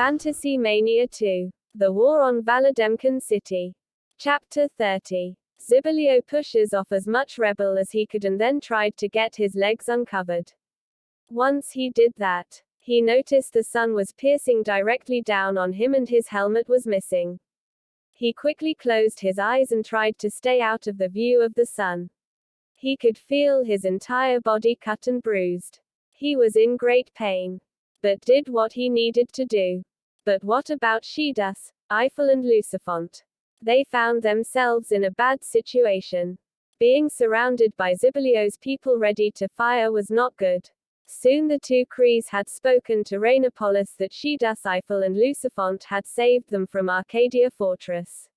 Fantasy Mania 2. The War on Valademkin City. Chapter 30. Zibalio pushes off as much rebel as he could and then tried to get his legs uncovered. Once he did that, he noticed the sun was piercing directly down on him and his helmet was missing. He quickly closed his eyes and tried to stay out of the view of the sun. He could feel his entire body cut and bruised. He was in great pain, but did what he needed to do. But what about Shidas, Eiffel and Lucifont? They found themselves in a bad situation. Being surrounded by Zibalio's people ready to fire was not good. Soon the two Krees had spoken to Rainopolis that Shidas, Eiffel and Lucifont had saved them from Arcadia Fortress.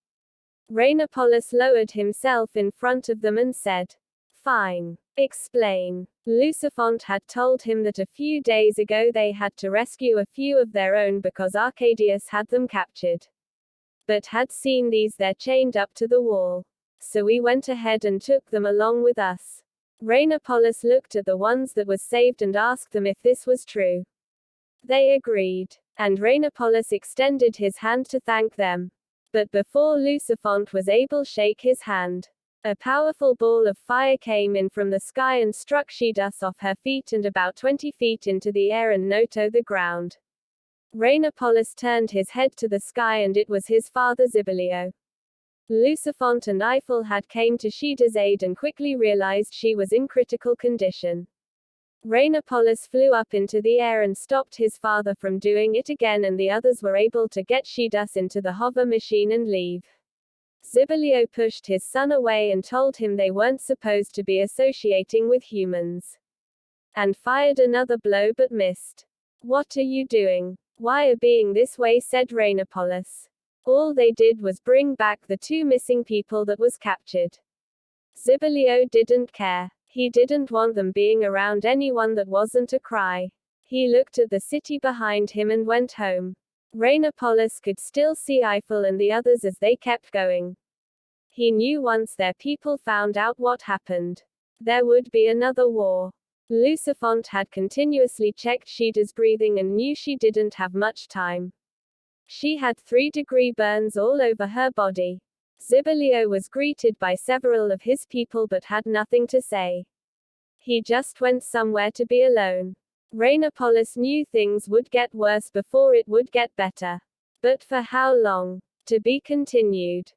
Rainopolis lowered himself in front of them and said, "Fine. Explain." Lucifont had told him that a few days ago they had to rescue a few of their own because Arcadius had them captured. But had seen these there chained up to the wall. So we went ahead and took them along with us. Rainopolis looked at the ones that was saved and asked them if this was true. They agreed. And Rainopolis extended his hand to thank them. But before Lucifont was able to shake his hand, a powerful ball of fire came in from the sky and struck Shidas off her feet and about 20 feet into the air and Noto the ground. Rainopolis turned his head to the sky and it was his father Zibalio. Lucifont and Eiffel had came to Shida's aid and quickly realized she was in critical condition. Rainopolis flew up into the air and stopped his father from doing it again and the others were able to get Shidas into the hover machine and leave. Zibalio pushed his son away and told him they weren't supposed to be associating with humans. And fired another blow but missed. "What are you doing? Why are being this way?" said Rainopolis. "All they did was bring back the two missing people that was captured." Zibalio didn't care. He didn't want them being around anyone that wasn't a cry. He looked at the city behind him and went home. Rainopolis could still see Eiffel and the others as they kept going. He knew once their people found out what happened, there would be another war. Lucifont had continuously checked Shida's breathing and knew she didn't have much time. She had 3-degree burns all over her body. Zibalio was greeted by several of his people but had nothing to say. He just went somewhere to be alone. Rainopolis knew things would get worse before it would get better. But for how long? To be continued.